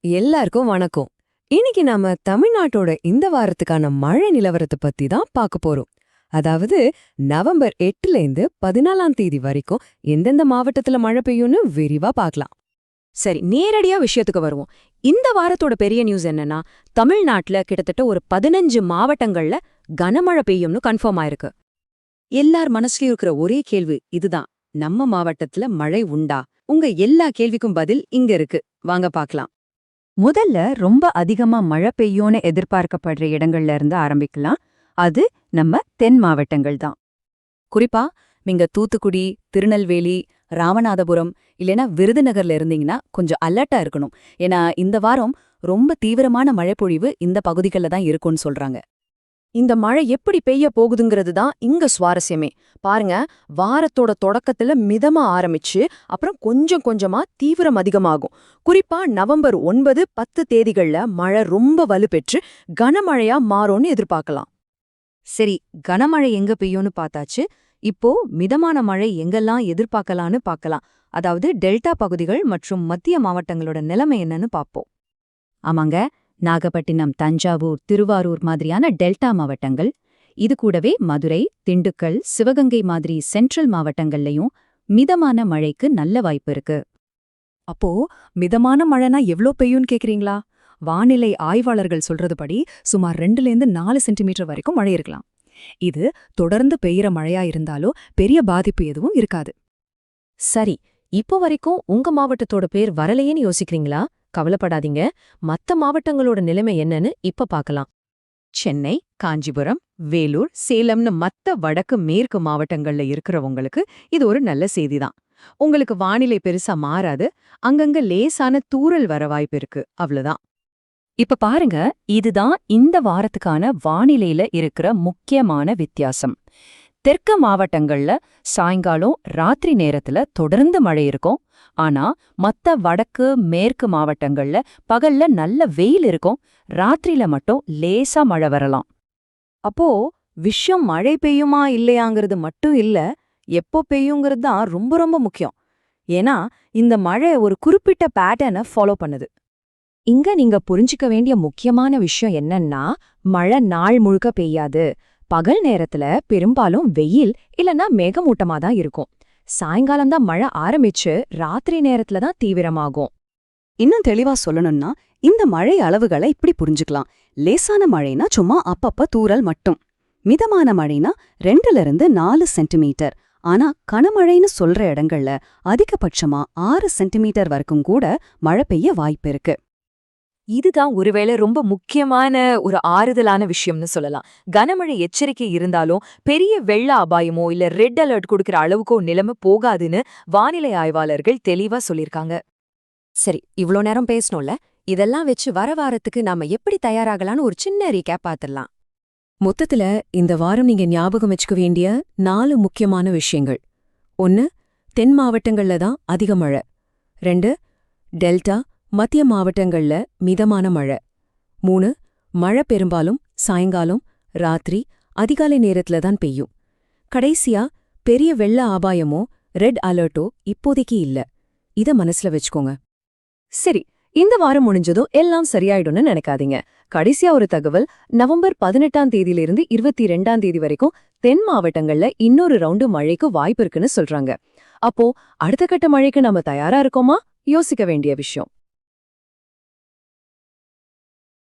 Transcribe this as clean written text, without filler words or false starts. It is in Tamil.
எல்லாருக்கும் வணக்கம். இன்னைக்கு நாம தமிழ்நாட்டோட இந்த வாரத்துக்கான மழை நிலவரத்தை பத்தி தான் பார்க்க போறோம். அதாவது நவம்பர் 8ல இருந்து 14ஆம் தேதி வரைக்கும் எந்தெந்த மாவட்டத்துல மழை பெய்யும்னு விரிவா பார்க்கலாம். சரி, நேரடியா விஷயத்துக்கு வருவோம். இந்த வாரத்தோட பெரிய நியூஸ் என்னன்னா, தமிழ்நாட்டுல கிட்டத்தட்ட ஒரு 15 மாவட்டங்கள்ல கனமழை பெய்யும்னு கன்ஃபார்ம் ஆயிருக்கு. எல்லார் மனசுலயும் இருக்கிற ஒரே கேள்வி இதுதான், நம்ம மாவட்டத்துல மழை உண்டா? உங்க எல்லா கேள்விக்கும் பதில் இங்க இருக்கு, வாங்க பார்க்கலாம். முதல்ல ரொம்ப அதிகமா மழை பெய்யும்னு எதிர்பார்க்கப்படுற இடங்கள்ல இருந்து ஆரம்பிக்கலாம். அது நம்ம தென் மாவட்டங்கள் தான். குறிப்பா நீங்க தூத்துக்குடி, திருநெல்வேலி, ராமநாதபுரம் இல்லைன்னா விருதுநகர்ல இருந்தீங்கன்னா கொஞ்சம் அலர்ட்டா இருக்கணும். ஏன்னா இந்த வாரம் ரொம்ப தீவிரமான மழைப்பொழிவு இந்த பகுதிகளில் தான் இருக்கும்னு சொல்றாங்க. இந்த மழை எப்படி பெய்ய போகுதுங்கிறது தான் இங்க சுவாரஸ்யமே. பாருங்க, வாரத்தோட தொடக்கத்துல மிதமா ஆரம்பிச்சு அப்புறம் கொஞ்சம் கொஞ்சமா தீவிரம் அதிகமாகும். குறிப்பா நவம்பர் 9, 10 தேதிகள்ல மழை ரொம்ப வலுப்பெற்று கனமழையா மாறும்னு எதிர்பார்க்கலாம். சரி, கனமழை எங்க பெய்யும்னு பார்த்தாச்சு. இப்போ மிதமான மழை எங்கெல்லாம் எதிர்பார்க்கலான்னு பார்க்கலாம். அதாவது டெல்டா பகுதிகள் மற்றும் மத்திய மாவட்டங்களோட நிலைமை என்னன்னு பார்ப்போம். ஆமாங்க, நாகப்பட்டினம், தஞ்சாவூர், திருவாரூர் மாதிரியான டெல்டா மாவட்டங்கள், இது கூடவே மதுரை, திண்டுக்கல், சிவகங்கை மாதிரி சென்ட்ரல் மாவட்டங்கள்லயும் மிதமான மழைக்கு நல்ல வாய்ப்பு இருக்கு. அப்போ மிதமான மழைனா எவ்ளோ பெய்யும்னு கேக்குறீங்களா? வானிலை ஆய்வாளர்கள் சொல்றதுபடி சுமார் 2-4 சென்டிமீட்டர் வரைக்கும் மழை இருக்கலாம். இது தொடர்ந்து பெய்யற மழையா இருந்தாலோ பெரிய பாதிப்பு எதுவும் இருக்காது. சரி, இப்போ வரைக்கும் உங்க மாவட்டத்தோட பேர் வரலையேன்னு யோசிக்கிறீங்களா? கவலைப்படாதீங்க, மத்த மாவட்டங்களோட நிலைமை என்னன்னு இப்ப பார்க்கலாம். சென்னை, காஞ்சிபுரம், வேலூர், சேலம்னு மத்த வடக்கு மேற்கு மாவட்டங்கள்ல இருக்கிறவங்களுக்கு இது ஒரு நல்ல செய்திதான். உங்களுக்கு வானிலை பெருசா மாறாது, அங்கங்க லேசான தூறல் வர வாய்ப்பு இருக்கு, அவ்வளவுதான். இப்ப பாருங்க, இதுதான் இந்த வாரத்துக்கான வானிலையில இருக்கிற முக்கியமான வித்தியாசம். தெற்கு மாவட்டங்கள்ல சாயங்காலம், ராத்திரி நேரத்துல தொடர்ந்து மழை இருக்கும். ஆனா மத்த வடக்கு மேற்கு மாவட்டங்கள்ல பகல்ல நல்ல வெயில் இருக்கும், ராத்திரியில மட்டும் லேசா மழை வரலாம். அப்போ விஷயம் மழை பெய்யுமா இல்லையாங்கிறது மட்டும் இல்ல, எப்போ பெய்யுங்கிறது தான் ரொம்ப ரொம்ப முக்கியம். ஏன்னா இந்த மழை ஒரு குறிப்பிட்ட பேட்டர்னை ஃபாலோ பண்ணுது. இங்க நீங்க புரிஞ்சுக்க வேண்டிய முக்கியமான விஷயம் என்னன்னா, மழை நாள் முழுக்க பெய்யாது. பகல் நேரத்துல பெரும்பாலும் வெயில் இல்லனா மேகமூட்டமா தான் இருக்கும். சாயங்காலம் தான் மழை ஆரம்பிச்சு ராத்திரி நேரத்துல தான் தீவிரமாகும். இன்னும் தெளிவா சொல்லணும்னா, இந்த மழை அளவுகளை இப்படி புரிஞ்சுக்கலாம். லேசான மழைனா சும்மா அப்பப்ப தூறல் மட்டும். மிதமான மழைனா 2-4 சென்டிமீட்டர். ஆனா கனமழைன்னு சொல்ற இடங்கள்ல அதிகபட்சமா 6 சென்டிமீட்டர் வரைக்கும் கூட மழை பெய்ய வாய்ப்பு இருக்கு. இதுதான் ஒருவேளை ரொம்ப முக்கியமான ஒரு ஆறுதலான விஷயம்னு சொல்லலாம். கனமழை எச்சரிக்கை இருந்தாலும் பெரிய வெள்ள அபாயமோ இல்ல ரெட் அலர்ட் கொடுக்கிற அளவுக்கோ நிலைமை போகாதுன்னு வானிலை ஆய்வாளர்கள் தெளிவா சொல்லிருக்காங்க. சரி, இவ்ளோ நேரம் பேசணும்ல, இதெல்லாம் வச்சு வர வாரத்துக்கு நாம எப்படி தயாராகலான்னு ஒரு சின்ன ரீகேப் பார்த்துடலாம். மொத்தத்துல இந்த வாரம் நீங்க ஞாபகம் வச்சுக்க வேண்டிய 4 முக்கியமான விஷயங்கள். 1, தென் மாவட்டங்கள்ல தான் அதிக மழை. 2, டெல்டா மத்திய மாவட்டங்கள்ல மிதமான மழை. 3, மழை பெரும்பாலும் சாயங்காலம், ராத்திரி, அதிகாலை நேரத்துல தான் பெய்யும். கடைசியா பெரிய வெள்ள ஆபாயமோ ரெட் அலர்ட்டோ இப்போதைக்கு இல்ல. இத மனசுல வச்சுக்கோங்க. சரி, இந்த வாரம் முடிஞ்சதும் எல்லாம் சரியாயிடும்னு நினைக்காதீங்க. கடைசியா ஒரு தகவல், நவம்பர் 18ஆம் தேதியிலிருந்து 22ஆம் தேதி வரைக்கும் தென் மாவட்டங்கள்ல இன்னொரு ரவுண்டு மழைக்கு வாய்ப்பு இருக்குன்னு சொல்றாங்க. அப்போ அடுத்த கட்ட மழைக்கு நம்ம தயாரா இருக்கோமா? யோசிக்க வேண்டிய விஷயம்.